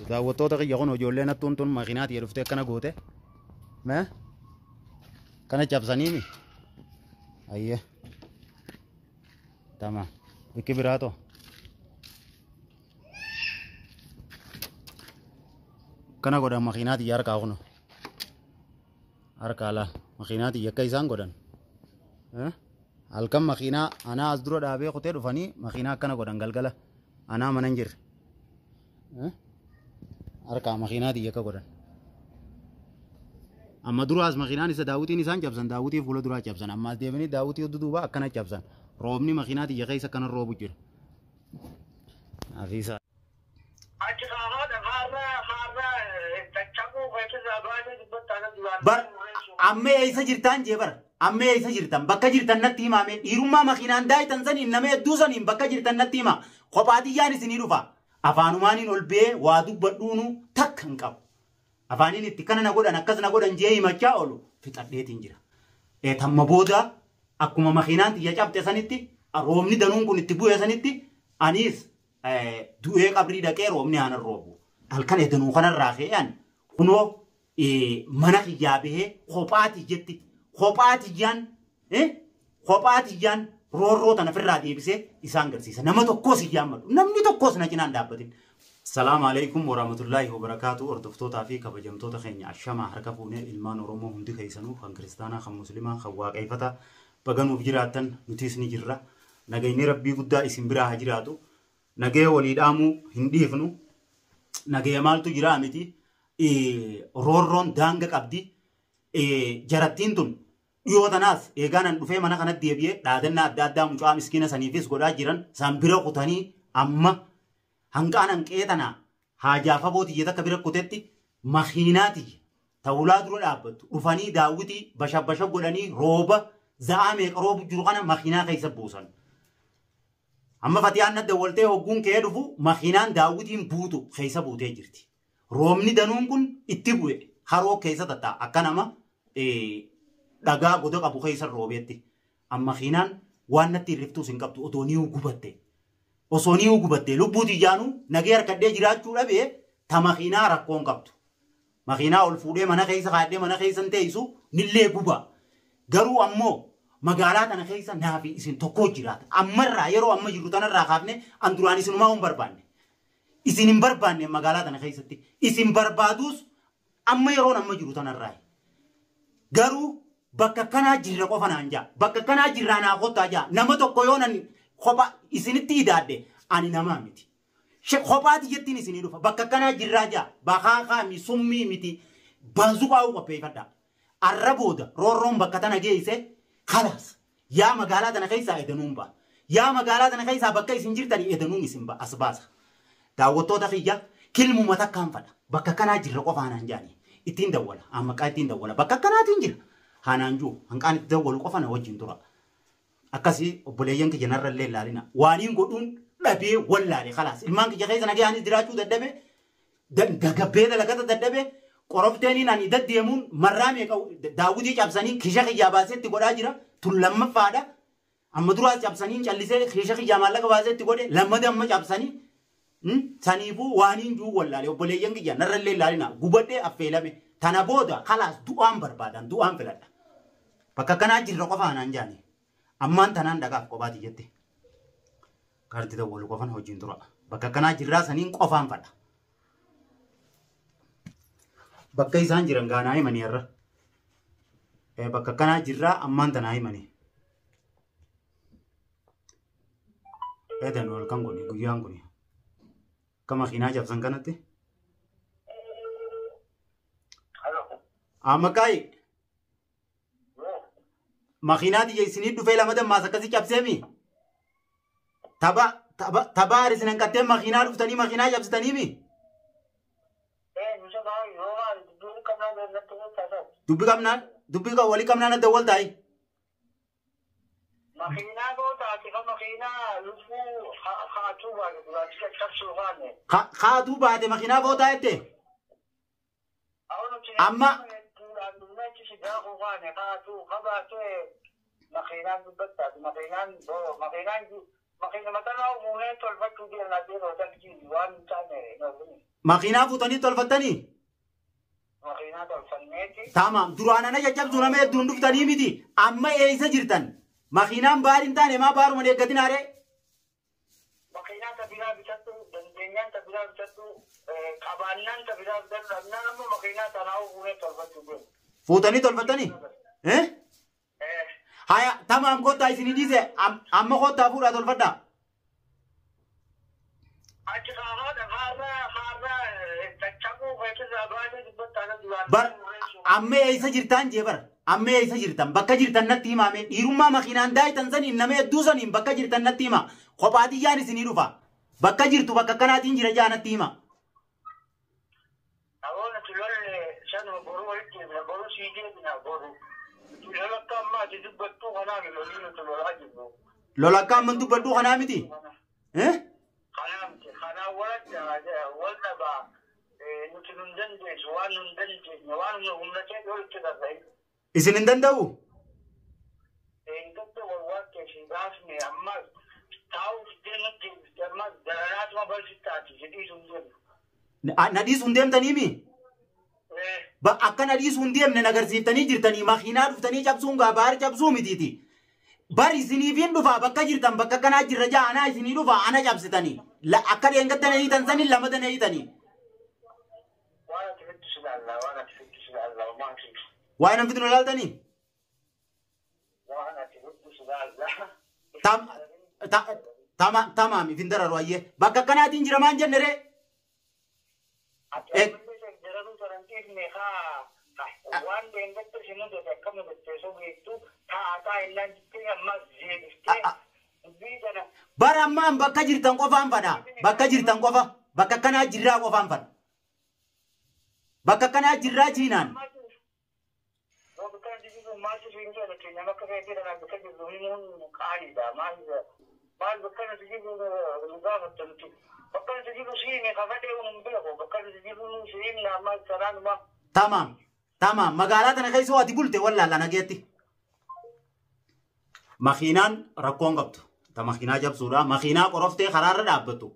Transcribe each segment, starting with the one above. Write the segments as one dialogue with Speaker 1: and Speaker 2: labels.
Speaker 1: daawwattoota kiyya kun ijoolleen hattuun tun makiinaatii dhuftee akkana goote kana cabsaniimi ayyee tama bikki biraato kana godhan makiinaatii harkaa kuno harkaa laal makiinaatii akka isaan godhan halkan makiinaa anaa as dura dhaabee kutee dhufanii makiinaa akkana godhan galgala anaa mana hin jirre harkaa makiinaatii akka godhan amma duraas makiinaan isa daawwitiin isaan cabsan daawwitii fuula duraa cabsan ammaas deebanii daawwitii duduuba akkana cabsan roobni makiinaatii keessa akkana roobu jira afiisa bar ammee isa jirtaan jeebar ammee isa jirtan bakka jirtan natti himame dhiirummaa makiinaan daayitan saniin nama hedduu saniin bakka jirtan natti hima kophaatiyyaan isinii dhufa afaanumaaniin ol bee waa dubbadhuunu takka hin qabu afaaniin itti kana na godhan akkas na godhan jee himachaa oolu fixadheetiin jira tamma booda akkuma makiinaan tiyya cabxe sanitti roobni danuun kun itti bu'e sanitti aniis du'ee qabrii dhaqee roobni aanan roobu halkan edanuu kanarraa ka'an kunoo mana kiyyaa bahee kophaatiyyaan roorroo tana ofirraa deebisee isaan garsiisa nama tokkos iyyaammadhu namni tokkos na cinaan dhaabbatin. Salaamu alaikum warahmatullahi wabarakatuh hordoftoota fi kabajamtoota keenya ashama harka fuunee ilmaan Oromoo hundi keessanuu kan kiristaanaa kan muslimaa kan waaqeffata baganuuf jiraatan nutis ni jirra nagayni rabbii guddaa isin biraa haa jiraatu nagaya walii dhaamuu hin dhiifnu nagaya maaltu jira miti roorroon daanga qabdi jarattiin tun dhiyoo tanaas eegaanan dhufee mana kanatti deebi'ee dhaadannaa adda addaa mucaa miskiina saniifis godhaa jiran san bira kutanii amma hanqaan hanqee tanaa haajaafa bootiyye takka bira kutetti makiinaati ta'ulaa dura dhaabbattu dhufanii daawwitii bashabasha godhanii rooba za'aa meeqa roobu jiru kana makiinaa keessa buusan. Amma fatiyaan nadda waltee hogguun kee dhufu makiinaan daawwitiin buutu keessa buutee jirti. Roobni danuun kun itti bu'e haroo keessa tatta'a akka nama dhagaa goda qabu keessa roobeetti. Amma makiinaan waan natti hirriftuus hin qabdu otoo ni gubatte. Osoo ni gubatte lubbuuti jaanu nagee harkadhee jiraachuu dhabee ta makiinaa rakkoon qabdu. Makiinaa ol fuudhee mana keessa kaadhee mana keessa hin teessu nillee guba. Garuu ammoo magaalaa tana keessa naafi isin tokko jiraata. Ammarraa yeroo amma jirru tanarraa kaafne an duraan isinumaa hin barbaanne. Isin hin barbaanne magaalaa tana keessatti. Isin barbaaduus amma yeroo amma jiru tanarraa. Garuu bakka kanaa jirra qofa naan jaa. Bakka kanaa jirraa naa qottaa jaa. Nama tokko yoo nan kopha isinitti hidhaadhe ani namaa miti. Kophaati jettiin isinii dhufa. Bakka kanaa jirraa jaa. Bakaa kaami summii miti. Baanzuqaa qopheeffadha. Arra booda roorroon bakka tana geesse خلاص يا مقالات أنا خيسا إدنون با يا مقالات أنا خيسا بكا يسين جرتني إدنون يسين با أسباسا داوتو دخيجا كل ممتا كان فدا بكا كان أجر قف هانا نجاني إتين دولا أما كا إتين دولا بكا كان أتنجر هانا نجو هنكان تدول قف هانا وجين ترى أكاسي بوليان كي جنرال الليل لالينا وانين قدون لبي ولا خلاص المان كي جخيسا نجي هاني دراتو ددبي دقبيدا لكتا ددبي قرفتني ناني دد يمون مرامي داودي جابسانين خيشة جاباسة تقول أجرا تلما فادا أما درا جابسانين جالسة خيشة جامالا كباسة تقول لما ده أما جابسانين سانيبو وانين جو ولا ليه بولي ينكي جانا رللي لارينا غوبته أفعله مي ثانا بودا خلاص دوام بربادان دوام فلادا بكا أجر رقفا نانجاني أما ثانان دعاء كوباتي جتة كارتي ده بولو كفان هوجين درا بكا أجر راسانين كفان فدا bakka isaan jiran gaanaa himanii irra bakka kanaa jirraa ammaan tanaa himanii eedan walkan kuni guyyaan kuni akka makiinaa cabsan kanatti amma kaayi makiinaati isinii dhufee lama dammaas akkasii cabseemi taphaa isinan qattee makiinaa dhuftanii makiinaa cabsitaniimi dubbi ka wali kamnaan adda wal ta'i.
Speaker 2: Makiinaa goota ati makiinaa lubbuu haatuu baate duraatti cabsuu baate.
Speaker 1: Haatuu baate makiinaa goota jette. Amma.
Speaker 2: Haatuu qabaatee makiinaan dubbattaati makiinaan مخينا مثلا ومونين تلفتوا دي النادين وتكجي وان تاني نوبني
Speaker 1: مخينا فوتني تلفتني
Speaker 2: مخينا تلفنيتي
Speaker 1: تمام درانا نجاب زونا ما يدون دفتني ميدي أما إيه سجرتن مخينا بارين تاني ما بارو من يقدين عليه
Speaker 2: مخينا تبيلا بتشتو دنيان تبيلا بتشتو كابانان تبيلا بتشتو أبنا نمو مخينا تناو ومونين تلفتوا دي
Speaker 1: فوتني تلفتني إيه هيا تمام كنت عايزين يديزه أما خد تفور هذا الفدا بر أما إيسا جرتان جبر أما إيسا جرتان بكا جرتان نتيما من إيروما مخينان داي تنزاني إنما يدوزاني بكا جرتان نتيما خبادي جاني سنيروفا بكا جرتو بكا كناتين جرجان نتيما
Speaker 2: أولا تلول شانو برو ولكن برو سيجينا برو تلول كم ما تدبتو غنامي لولين تلول عجبو
Speaker 1: لولا كم من تبدو غنامي تي إيه
Speaker 2: خنامتي خنا ولد با نتنندن ديش وانندن ديش وانو هملكي دول كده زي
Speaker 1: إذن ندن داو
Speaker 2: انتبه والوقت شيباسني أما تاو دينتي أما درانات ما بلشتاتي جديد ندن
Speaker 1: nadis hundem tanimi ba akka nadis hundem ne nagarsiftani jirtani makhina duftani jabsunga bar jabsu mititi bar isini fin dufa bakka jirtan bakka kana jirra ja ana isini dufa ana jabsitani la akka dengatani tanzani lamadani tani
Speaker 2: وانا تفتش الله وما في
Speaker 1: wa ina fitno laltani
Speaker 2: وانا تفتش الله
Speaker 1: tamam ifindara roye bakka kana tin jira man jennere bara amma bakka jirtan qofan fada bakka jirtan qofa bakka kana jirra qofan fada bakka kana jirra jinan tamam magaalaa tana keessa waati bulte wallaa nageetti makiinaan rakkoon qabdu ta makiinaa jabsuudha makiinaa qoroftee karaarra dhaabbattu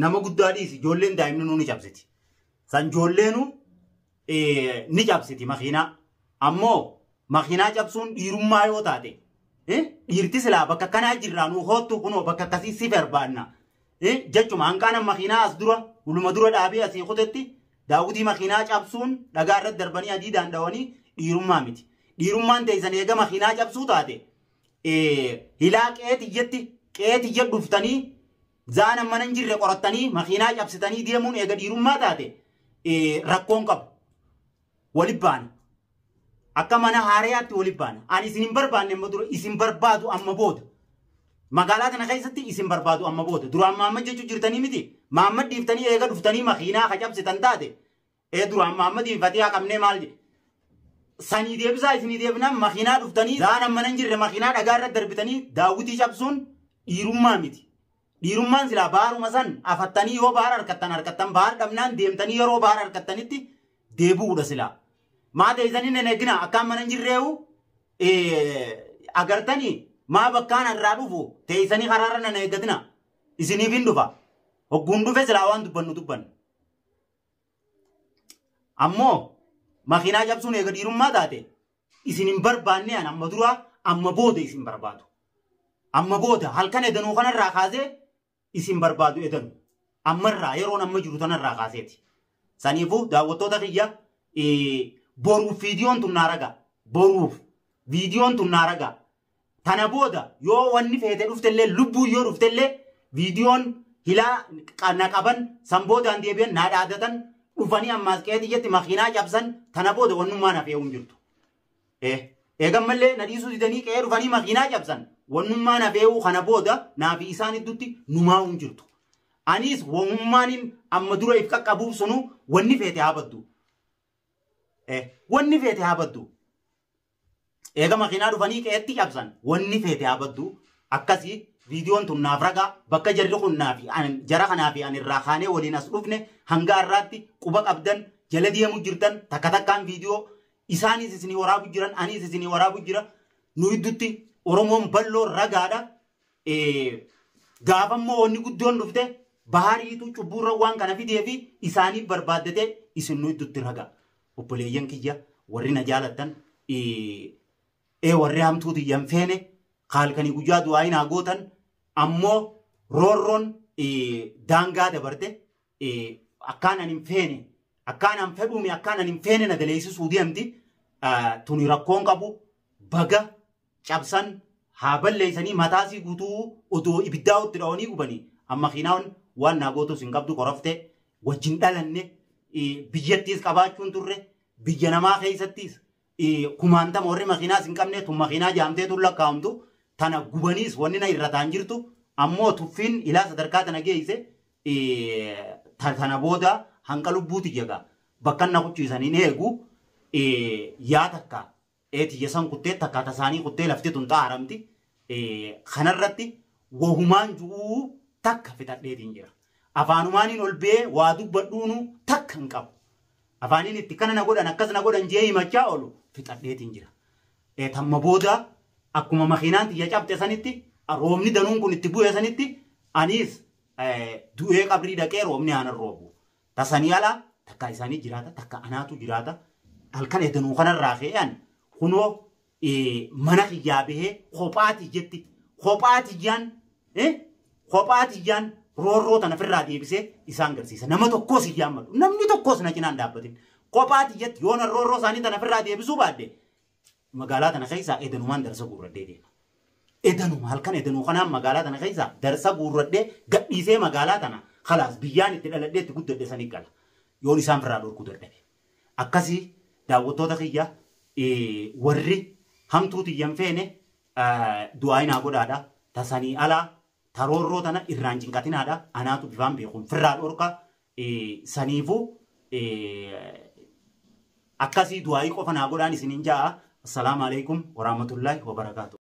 Speaker 1: nama guddaa dhiisi ijoolleen daa'imni nu ni cabsiti san ijoolleenu ni cabsiti makiinaa ammoo makiinaa cabsuun dhiirummaa yoo taate dhiirti silaa bakka kanaa jirraa nu hoottu kunoo bakka akkasii si barbaanna jechuma hanqaana makiinaa as dura uluma dura dhaabee asii kutetti daawwitii makiinaa cabsuun dhagaa irratti darbanii adii daandawanii dhiirummaa miti dhiirummaan teessan eega makiinaa cabsuu taate hilaa qeetiyya dhuftanii zaana mana hin jirre qorattanii makiinaa cabsitanii deemuun eega dhiirummaa taate rakkoon qabu walii baana akka mana haariyaatti walii baana ani isin hin barbaanne amma dura isin barbaadu amma booda magaalaa kana keessatti isin barbaadu amma booda duraan maamma jechuu jirtanii miti maamma dhiiftanii eega dhuftanii makiinaa kacabsitan taate duraan maamma dhiifatee haqamnee maal jedhe sanii deebisaa isinii deebinaan makiinaa dhuftanii zaana mana hin jirre makiinaa dhagaa irratti darbitanii daawwitii cabsuun dhiirummaa miti dhiirummaan silaa baaruma san afattanii yoo baara harkattan baara dhabnaan deemtanii yeroo baara harkattanitti deebuudha silaa maa teessanii nan eegina akkaan mana hin jirreewu agartanii maa bakkaan irraa dhufu teessanii karaarra nan eeggatina isiniif hin dhufa hogguun dhufe silaa waan dubbannu ammoo makiinaa cabsuun eega dhiirummaa taate isin hin barbaanne an amma dura amma booda isin barbaadu amma booda halkan edanuu kanarraa kaasee isin barbaadu edanu ammarraa yeroon amma jiru tanarraa kaaseeti saniifuu daawwattoota kiyya boruuf viidiyoon tun naa ragaa boruuf viidiyoon tun naa ragaa tana booda yoo wanni feete dhuftellee lubbuu yoo dhuftellee viidiyoon hilaa na qaban san boodaan deebi'an naa dhaadatan dhufanii ammaas qeetiyyatti makiinaa cabsan tana booda wannummaa naaf eeguun jirtu eegammallee na dhiisuu didanii qe'ee dhufanii makiinaa cabsan wannummaa naaf eeguu kana booda naaf isaan iddutti numaa'uun jirtu anis wannummaan amma dura if qaqqabuuf sunu wanni feete haa baddu wanni feete haa baddu eega makiinaa dhufanii qe'eetti cabsan wanni feete haa baddu akkasii viidiyoon tun naaf ragaa bakka jarri kun jara kanaafi an irraa kaanee waliin as dhufne hanga har'aatti quba qabdan jala deemu jirtan takka takkaan viidiyoo isaanis isinii waraabu jiran anis isinii waraabu jira nu iddutti oromoon balloo ragaadha gaafammoo wanni guddoon dhufte bahariitu cubburra waan kana fidee fi isaanii barbaaddate isin nu itti raga obboleeyyan kiyya warri na jaalattan warri hamtuuti yan feene halkanii guyyaa du'aa hin gootan ammoo roorroon daangaa dabarte akkaan an hin feene akkaan an fedhuumi akkaan an hin feene na daleessisuu deemti tuni rakkoon qabu baga cabsan haa balleessanii mataasii guutuu odoo ibiddaa utti dhawanii gubanii amma kiinaan waan naa gootus hin qabdu qorofte wajjin dhalanne biyyattiis qabaachuun turre biyya namaa keessattis kumaantama warri makiinaas hin qabne tun makiinaa jaamtee tun lakkaa'amtu tana gubaniis wanni na irrataan jirtu ammoo tuffiin ilaa sadarkaa tana geesse tana booda hanqa lubbuuti jegaa bakka na kuchiisaniin eegu yaa takka tiyya san kuttee takka tasaanii kuttee lafti tun xaaramti kanarratti wahumaan ju'uu takka fixadheetiin jira afaanumaaniin ol bee waa dubbadhuunu takka hin qabu afaaniin itti kana na godhan akkas na godhan jee himachaa oolu fixadheetiin jira tamma booda akkuma makiinaan tiyya cabxe sanitti roobni danuun kun itti bu'ee sanitti aniis du'ee qabrii dhaqee roobni aanan roobu tasanii alaa takka isaanii jiraata takka anaatu jiraata halkan edanuu kanarraa fe'an kunoo mana kiyyaa bahee kophaati jetti kophaatiyyaan roorroo tana firraa deebisee isaan garsiisa nama tokkos hin yaammadu namni tokkos na cinaan dhaabbatin kophaati jetti yoona roorroo isaanii tana firraa deebisuu baadde magaalaa tana keessaa edanumaan darsa guurradhee deema edanuma halkan edanuu kanaan magaalaa tana keessaa darsa guurradhee gadhiisee magaalaa tana khalaas biyyaan itti dhaladhee itti guddadhe sanii gala yoon isaan firraa dhorkuu dadhabe akkasii daawwattoota kiyya warri hamtuuti yan feene du'aa hinaa godhaadha tasanii alaa taroorroo tana irraan cinqatinaadha anaatu bifaan beekuun firraa dhorka saniifuu akkasii du'aayii qofa naa godhaan isiniin ja'a. Assalamu alaikum warahmatullahi wabarakatuh.